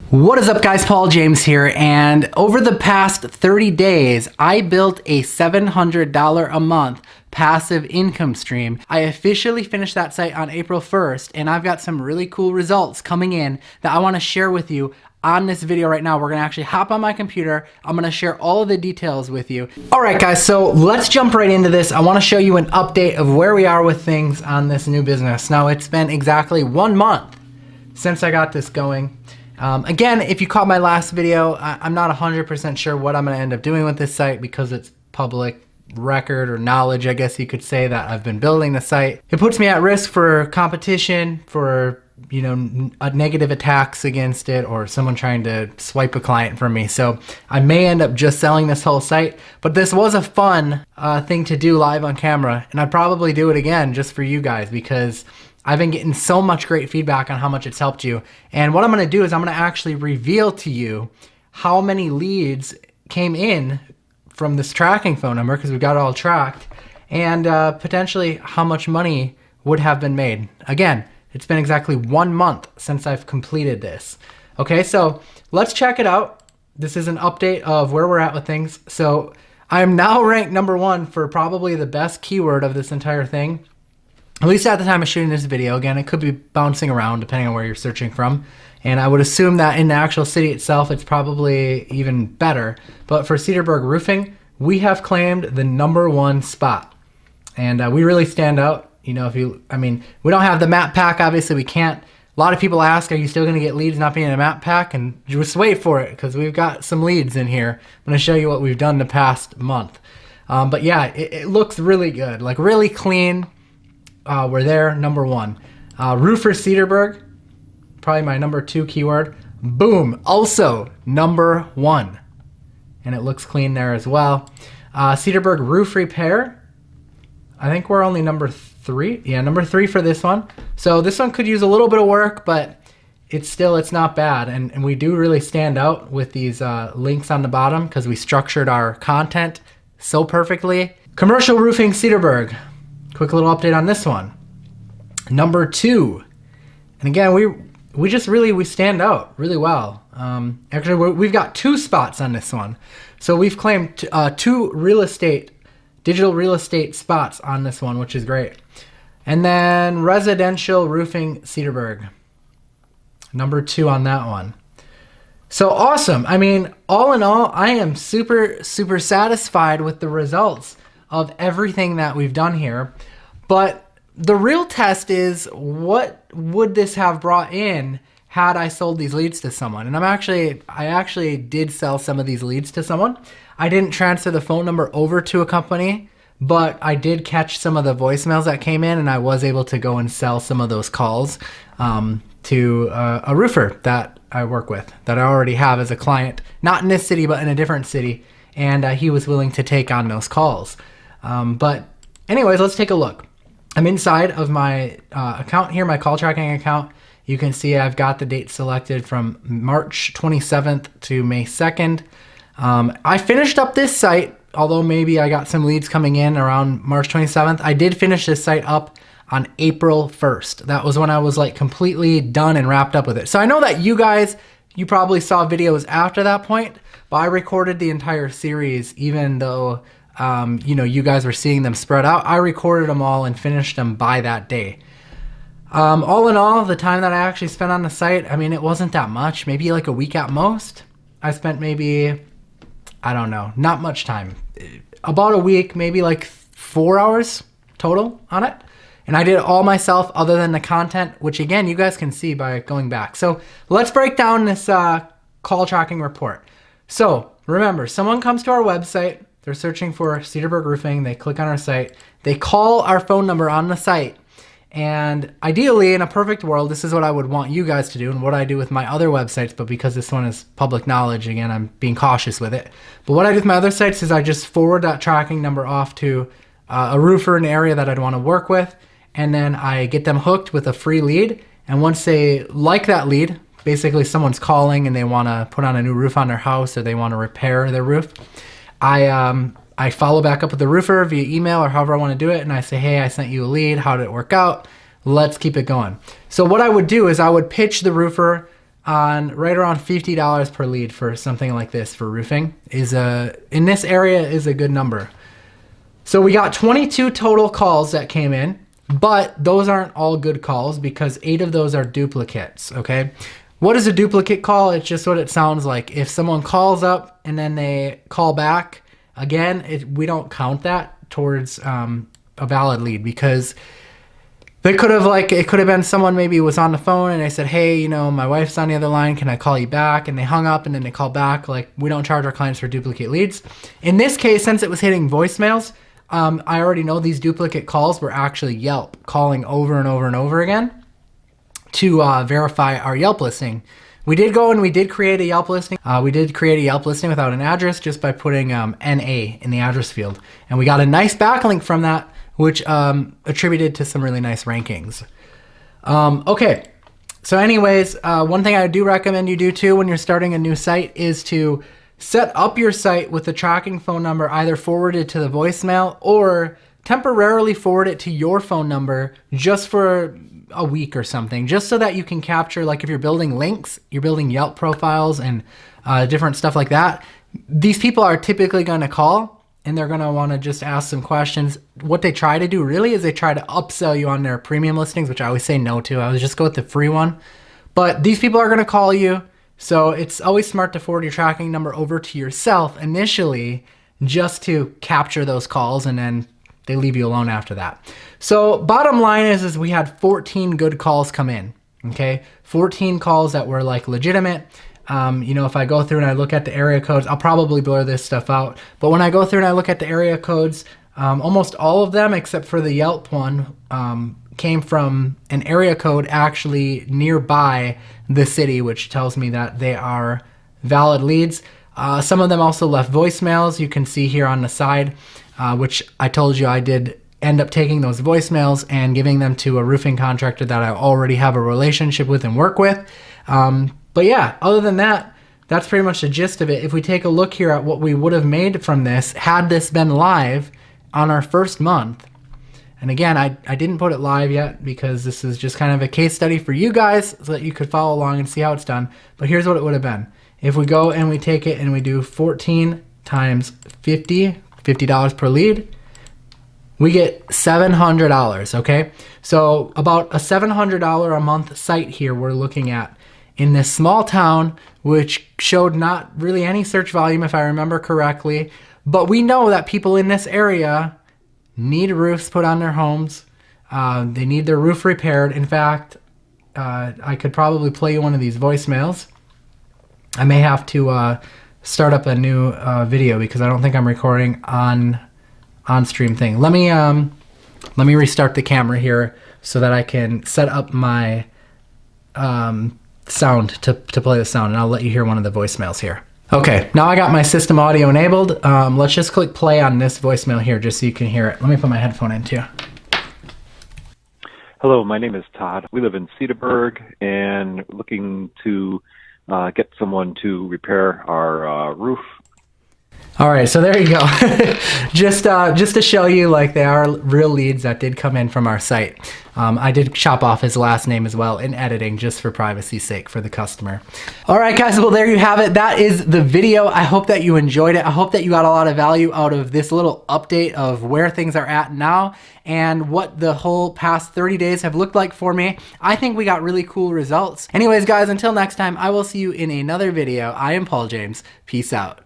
What is up, guys? Paul James here, and over the past 30 days, I built a $700 a month passive income stream. I officially finished that site on April 1st, and I've got some really cool results coming in that I want to share with you on this video right now. We're gonna actually hop on my computer. I'm gonna share all of the details with you. All right, guys, so let's jump right into this. I wanna show you an update of where we are with things on this new business. Now, it's been exactly 1 month since I got this going. Again, if you caught my last video, I'm not 100% sure what I'm gonna end up doing with this site because it's public record or knowledge, I guess you could say, that I've been building the site. It puts me at risk for competition, for negative attacks against it, or someone trying to swipe a client from me. So I may end up just selling this whole site, but this was a fun thing to do live on camera, and I'd probably do it again just for you guys because I've been getting so much great feedback on how much it's helped you. And what I'm gonna do is I'm gonna actually reveal to you how many leads came in from this tracking phone number, because we've got it all tracked, and potentially how much money would have been made. Again, it's been exactly 1 month since I've completed this. Okay, so let's check it out. This is an update of where we're at with things. So I am now ranked #1 for probably the best keyword of this entire thing. At least at the time of shooting this video. Again, it could be bouncing around depending on where you're searching from. And I would assume that in the actual city itself, it's probably even better. But for Cedarburg Roofing, we have claimed the #1 spot. And we really stand out. You know, we don't have the map pack, obviously we can't. A lot of people ask, are you still gonna get leads not being in a map pack? And just wait for it, because we've got some leads in here. I'm gonna show you what we've done the past month. But yeah, it looks really good, like really clean. We're there, #1. Roofer Cedarburg, probably my #2 keyword. Boom, also #1. And it looks clean there as well. Cedarburg Roof Repair, I think we're only #3. Yeah, #3 for this one. So this one could use a little bit of work, but it's not bad. And we do really stand out with these links on the bottom because we structured our content so perfectly. Commercial Roofing Cedarburg. Quick little update on this one. #2. And again, we stand out really well. Actually, we've got 2 spots on this one. So we've claimed 2 digital real estate spots on this one, which is great. And then Residential Roofing Cedarburg. #2 on that one. So awesome. I mean, all in all, I am super, super satisfied with the results of everything that we've done here. But the real test is, what would this have brought in had I sold these leads to someone? And I actually did sell some of these leads to someone. I didn't transfer the phone number over to a company, but I did catch some of the voicemails that came in, and I was able to go and sell some of those calls to a roofer that I work with, that I already have as a client, not in this city, but in a different city. And he was willing to take on those calls. But anyways, let's take a look. I'm inside of my account here, my call tracking account. You can see I've got the date selected from March 27th to May 2nd. I finished up this site, although maybe I got some leads coming in around March 27th. I did finish this site up on April 1st. That was when I was like completely done and wrapped up with it. So I know that you probably saw videos after that point, but I recorded the entire series even though you guys were seeing them spread out. I recorded them all and finished them by that day. All in all, the time that I actually spent on the site, I mean, it wasn't that much, maybe like a week at most. I spent maybe, I don't know, not much time. About a week, maybe like 4 hours total on it. And I did it all myself other than the content, which again, you guys can see by going back. So let's break down this call tracking report. So remember, someone comes to our website, they're searching for Cedarburg Roofing, they click on our site, they call our phone number on the site, and ideally, in a perfect world, this is what I would want you guys to do and what I do with my other websites, but because this one is public knowledge, again, I'm being cautious with it. But what I do with my other sites is I just forward that tracking number off to a roofer in an area that I'd want to work with, and then I get them hooked with a free lead, and once they like that lead, basically someone's calling and they want to put on a new roof on their house or they want to repair their roof, I follow back up with the roofer via email or however I want to do it, and I say, hey, I sent you a lead, how did it work out? Let's keep it going. So what I would do is I would pitch the roofer on right around $50 per lead for something like this for roofing is in this area is a good number. So we got 22 total calls that came in, but those aren't all good calls because 8 of those are duplicates, okay? What is a duplicate call? It's just what it sounds like. If someone calls up and then they call back again, we don't count that towards a valid lead because they could have it could have been someone maybe was on the phone and they said, hey, you know, my wife's on the other line, can I call you back? And they hung up and then they called back. Like, we don't charge our clients for duplicate leads. In this case, since it was hitting voicemails, I already know these duplicate calls were actually Yelp calling over and over and over again to verify our Yelp listing. We did go and we did create a Yelp listing. We did create a Yelp listing without an address just by putting NA in the address field. And we got a nice backlink from that, which attributed to some really nice rankings. Okay, so anyways, one thing I do recommend you do too when you're starting a new site is to set up your site with the tracking phone number either forwarded to the voicemail or temporarily forward it to your phone number just for a week or something, just so that you can capture, like if you're building links, you're building Yelp profiles and different stuff like that. These people are typically going to call and they're going to want to just ask some questions. What they try to do really is they try to upsell you on their premium listings, which I always say no to. I would just go with the free one. But these people are going to call you. So it's always smart to forward your tracking number over to yourself initially just to capture those calls, and then they leave you alone after that. So bottom line is we had 14 good calls come in, okay? 14 calls that were like legitimate. You know, if I go through and I look at the area codes, I'll probably blur this stuff out. But when I go through and I look at the area codes, almost all of them except for the Yelp one came from an area code actually nearby the city, which tells me that they are valid leads. Some of them also left voicemails. You can see here on the side, which I told you I did end up taking those voicemails and giving them to a roofing contractor that I already have a relationship with and work with. But yeah, other than that, that's pretty much the gist of it. If we take a look here at what we would have made from this, had this been live on our first month, and again, I didn't put it live yet because this is just kind of a case study for you guys so that you could follow along and see how it's done. But here's what it would have been. If we go and we take it and we do 14 times $50 per lead, we get $700, okay? So about a $700 a month site here we're looking at in this small town, which showed not really any search volume if I remember correctly. But we know that people in this area need roofs put on their homes. They need their roof repaired. In fact, I could probably play you one of these voicemails. I may have to start up a new video because I don't think I'm recording on stream thing. Let me restart the camera here so that I can set up my sound to play the sound, and I'll let you hear one of the voicemails here. Okay, now I got my system audio enabled. Let's just click play on this voicemail here just so you can hear it. Let me put my headphone in too. Hello, my name is Todd. We live in Cedarburg and looking to get someone to repair our roof. All right, so there you go. just to show you, like, they are real leads that did come in from our site. I did chop off his last name as well in editing just for privacy's sake for the customer. All right, guys, well, there you have it. That is the video. I hope that you enjoyed it. I hope that you got a lot of value out of this little update of where things are at now and what the whole past 30 days have looked like for me. I think we got really cool results. Anyways, guys, until next time, I will see you in another video. I am Paul James. Peace out.